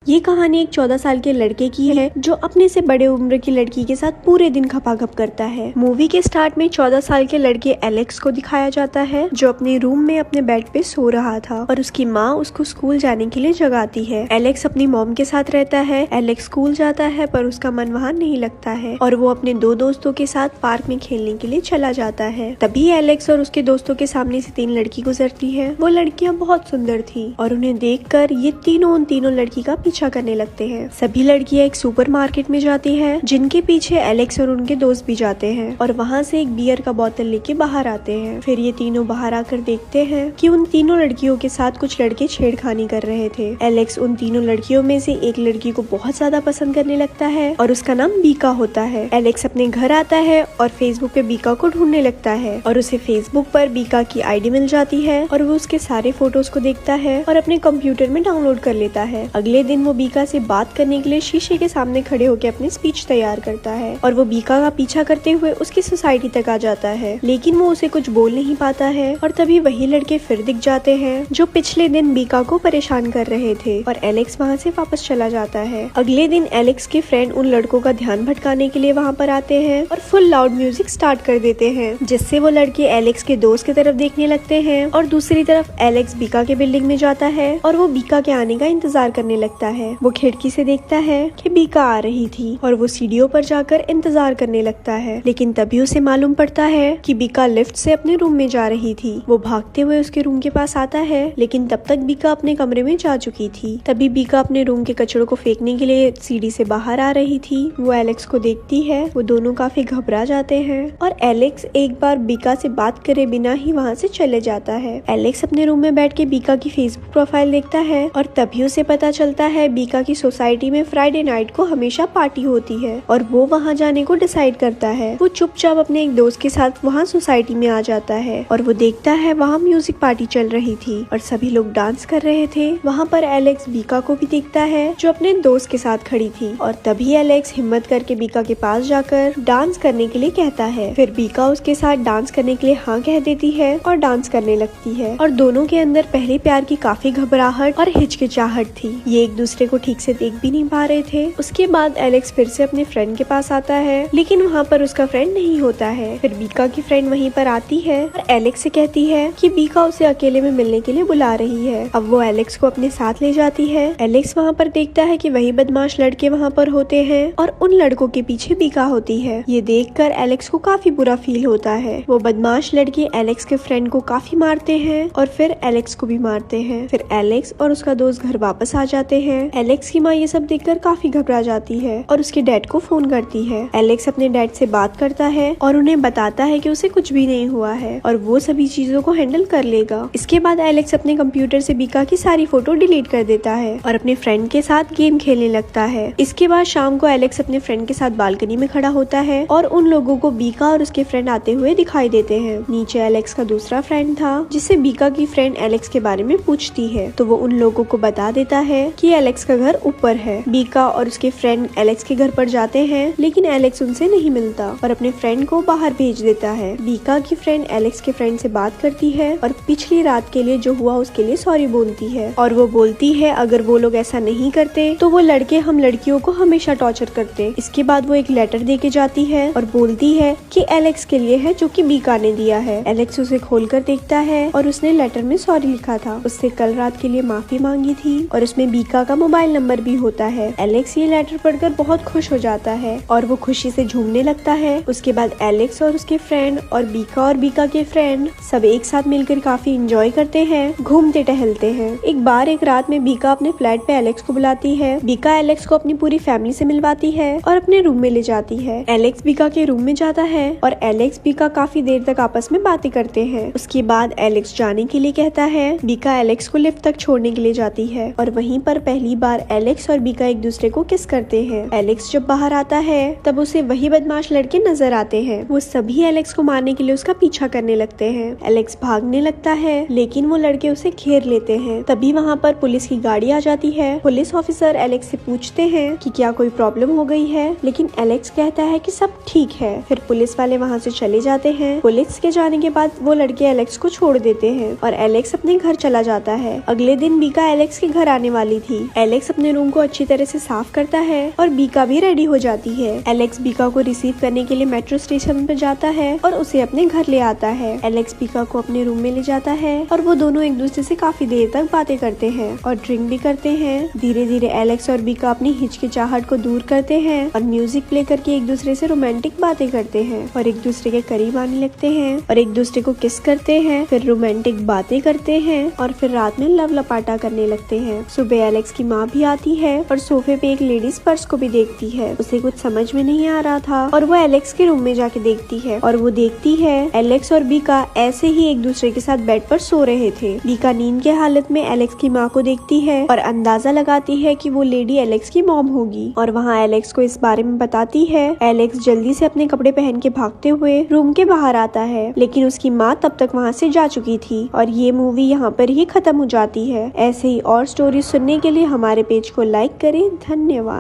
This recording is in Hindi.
ये कहानी एक 14 साल के लड़के की है जो अपने से बड़े उम्र की लड़की के साथ पूरे दिन खपाखप करता है। मूवी के स्टार्ट में 14 साल के लड़के एलेक्स को दिखाया जाता है जो अपने रूम में अपने बेड पे सो रहा था और उसकी माँ उसको स्कूल जाने के लिए जगाती है। एलेक्स अपनी मॉम के साथ रहता है। एलेक्स स्कूल जाता है पर उसका मन वहाँ नहीं लगता है और वो अपने दो दोस्तों के साथ पार्क में खेलने के लिए चला जाता है। तभी एलेक्स और उसके दोस्तों के सामने से 3 लड़की गुजरती है। वो लड़कियाँ बहुत सुंदर थी और उन्हें देखकर ये तीनों उन तीनों लड़की का पीछा करने लगते हैं। सभी लड़कियां एक सुपर मार्केट में जाती हैं, जिनके पीछे एलेक्स और उनके दोस्त भी जाते हैं और वहाँ से एक बियर का बोतल लेके बाहर आते हैं। फिर ये तीनों बाहर आकर देखते हैं कि उन तीनों लड़कियों के साथ कुछ लड़के छेड़खानी कर रहे थे। एलेक्स उन तीनों लड़कियों में से एक लड़की को बहुत ज्यादा पसंद करने लगता है और उसका नाम बीका होता है। एलेक्स अपने घर आता है और फेसबुक पे बीका को ढूंढने लगता है और उसे फेसबुक पर बीका की आईडी मिल जाती है और वो उसके सारे फोटोज को देखता है और अपने कंप्यूटर में डाउनलोड कर लेता है। अगले दिन वो बीका से बात करने के लिए शीशे के सामने खड़े होकर अपनी स्पीच तैयार करता है और वो बीका का पीछा करते हुए उसकी सोसाइटी तक आ जाता है, लेकिन वो उसे कुछ बोल नहीं पाता है। और तभी वही लड़के फिर दिख जाते हैं जो पिछले दिन बीका को परेशान कर रहे थे और एलेक्स वहाँ से वापस चला जाता है। अगले दिन एलेक्स के फ्रेंड उन लड़कों का ध्यान भटकाने के लिए वहाँ पर आते हैं और फुल लाउड म्यूजिक स्टार्ट कर देते हैं, जिससे वो लड़के एलेक्स के दोस्त की तरफ देखने लगते हैं और दूसरी तरफ एलेक्स बीका के बिल्डिंग में जाता है और वो बीका के आने का इंतजार करने लगता है। वो खिड़की से देखता है कि बीका आ रही थी और वो सीढ़ियों पर जाकर इंतजार करने लगता है, लेकिन तभी उसे मालूम पड़ता है कि बीका लिफ्ट से अपने रूम में जा रही थी। वो भागते हुए उसके रूम के पास आता है, लेकिन तब तक बीका अपने कमरे में जा चुकी थी। तभी बीका अपने रूम के कचड़ों को फेंकने के लिए सीढ़ी से बाहर आ रही थी। वो एलेक्स को देखती है। वो दोनों काफी घबरा जाते हैं और एलेक्स एक बार बीका से बात करे बिना ही वहाँ से चले जाता है। एलेक्स अपने रूम में बैठ के बीका की फेसबुक प्रोफाइल देखता है और तभी उसे पता चलता है बीका की सोसाइटी में फ्राइडे नाइट को हमेशा पार्टी होती है और वो वहाँ जाने को डिसाइड करता है। वो चुपचाप अपने एक दोस्त के साथ वहाँ सोसाइटी में आ जाता है और वो देखता है वहाँ म्यूजिक पार्टी चल रही थी और सभी लोग डांस कर रहे थे। वहाँ पर एलेक्स बीका को भी देखता है जो अपने दोस्त के साथ खड़ी थी और तभी एलेक्स हिम्मत करके बीका के पास जाकर डांस करने के लिए कहता है। फिर बीका उसके साथ डांस करने के लिए हाँ कह देती है और डांस करने लगती है और दोनों के अंदर पहले प्यार की काफी घबराहट और हिचकिचाहट थी। ये एक दूसरे को ठीक से देख भी नहीं पा रहे थे। उसके बाद एलेक्स फिर से अपने फ्रेंड के पास आता है, लेकिन वहाँ पर उसका फ्रेंड नहीं होता है। फिर बीका की फ्रेंड वहीं पर आती है और एलेक्स से कहती है कि बीका उसे अकेले में मिलने के लिए बुला रही है। अब वो एलेक्स को अपने साथ ले जाती है। एलेक्स वहाँ पर देखता है कि वही बदमाश लड़के वहाँ पर होते हैं और उन लड़कों के पीछे बीका होती है। ये देखकर एलेक्स को काफी बुरा फील होता है। वो बदमाश लड़के एलेक्स के फ्रेंड को काफी मारते हैं और फिर एलेक्स को भी मारते हैं। फिर एलेक्स और उसका दोस्त घर वापस आ जाते हैं। एलेक्स की माँ ये सब देखकर काफी घबरा जाती है और उसके डैड को फोन करती है। एलेक्स अपने डैड से बात करता है और उन्हें बताता है कि उसे कुछ भी नहीं हुआ है और वो सभी चीजों को हैंडल कर लेगा। इसके बाद एलेक्स अपने कंप्यूटर से बीका की सारी फोटो डिलीट कर देता है और अपने फ्रेंड के साथ गेम खेलने लगता है। इसके बाद शाम को एलेक्स अपने फ्रेंड के साथ बालकनी में खड़ा होता है और उन लोगों को बीका और उसके फ्रेंड आते हुए दिखाई देते हैं। नीचे एलेक्स का दूसरा फ्रेंड था जिससे बीका की फ्रेंड एलेक्स के बारे में पूछती है, तो वो उन लोगों को बता देता है कि एलेक्स का घर ऊपर है। बीका और उसके फ्रेंड एलेक्स के घर पर जाते हैं, लेकिन एलेक्स उनसे नहीं मिलता और अपने फ्रेंड को बाहर भेज देता है। बीका की फ्रेंड एलेक्स के फ्रेंड से बात करती है और पिछली रात के लिए जो हुआ उसके लिए सॉरी बोलती है और वो बोलती है अगर वो लोग ऐसा नहीं करते तो वो लड़के हम लड़कियों को हमेशा टॉर्चर करते। इसके बाद वो एक लेटर दे के जाती है और बोलती है कि एलेक्स के लिए है जो कि बीका ने दिया है। एलेक्स उसे खोलकर देखता है और उसने लेटर में सॉरी लिखा था, उससे कल रात के लिए माफी मांगी थी और उसमें बीका का मोबाइल नंबर भी होता है। एलेक्स ये लेटर पढ़कर बहुत खुश हो जाता है और वो खुशी से झूमने लगता है। उसके बाद एलेक्स और उसके फ्रेंड और बीका के फ्रेंड सब एक साथ मिलकर काफी एंजॉय करते हैं, घूमते टहलते हैं। एक रात में बीका अपने फ्लैट पे एलेक्स को बुलाती है। बीका एलेक्स को अपनी पूरी फैमिली से मिलवाती है और अपने रूम में ले जाती है। एलेक्स बीका के रूम में जाता है और एलेक्स बीका काफी देर तक आपस में बातें करते हैं। उसके बाद एलेक्स जाने के लिए कहता है। बीका एलेक्स को लिफ्ट तक छोड़ने के लिए जाती है और वहीं पर पहली बार एलेक्स और बीका एक दूसरे को किस करते हैं। एलेक्स जब बाहर आता है तब उसे वही बदमाश लड़के नजर आते हैं। वो सभी एलेक्स को मारने के लिए उसका पीछा करने लगते हैं। एलेक्स भागने लगता है, लेकिन वो लड़के उसे घेर लेते हैं। तभी वहाँ पर पुलिस की गाड़ी आ जाती है। पुलिस ऑफिसर एलेक्स से पूछते हैं कि क्या कोई प्रॉब्लम हो गई है, लेकिन एलेक्स कहता है कि सब ठीक है। फिर पुलिस वाले वहाँ से चले जाते हैं। पुलिस के जाने के बाद वो लड़के एलेक्स को छोड़ देते हैं और एलेक्स अपने घर चला जाता है। अगले दिन बीका एलेक्स के घर आने वाली थी। एलेक्स अपने रूम को अच्छी तरह से साफ करता है और बीका भी रेडी हो जाती है। एलेक्स बीका को रिसीव करने के लिए मेट्रो स्टेशन पर जाता है और उसे अपने घर ले आता है। एलेक्स बीका को अपने रूम में ले जाता है और वो दोनों एक दूसरे से काफी देर तक बातें करते हैं और ड्रिंक भी करते हैं। धीरे धीरे एलेक्स और बीका अपनी हिचकिचाहट को दूर करते हैं और म्यूजिक प्ले करके एक दूसरे से रोमांटिक बातें करते हैं और एक दूसरे के करीब आने लगते हैं और एक दूसरे को किस करते हैं, फिर रोमांटिक बातें करते हैं और फिर रात में लव लपाटा करने लगते हैं। सुबह एलेक्स की माँ भी आती है और सोफे पे एक लेडीज पर्स को भी देखती है। उसे कुछ समझ में नहीं आ रहा था और वो एलेक्स के रूम में जाके देखती है और वो देखती है एलेक्स और बीका ऐसे ही एक दूसरे के साथ बेड पर सो रहे थे। बीका नींद के हालत में एलेक्स की माँ को देखती है और अंदाजा लगाती है कि वो लेडी एलेक्स की मॉम होगी और वहाँ एलेक्स को इस बारे में बताती है। एलेक्स जल्दी से अपने कपड़े पहन के भागते हुए रूम के बाहर आता है, लेकिन उसकी माँ तब तक वहाँ से जा चुकी थी और ये मूवी यहाँ पर ही खत्म हो जाती है। ऐसे ही और स्टोरी सुनने के लिए हमारे पेज को लाइक करें। धन्यवाद।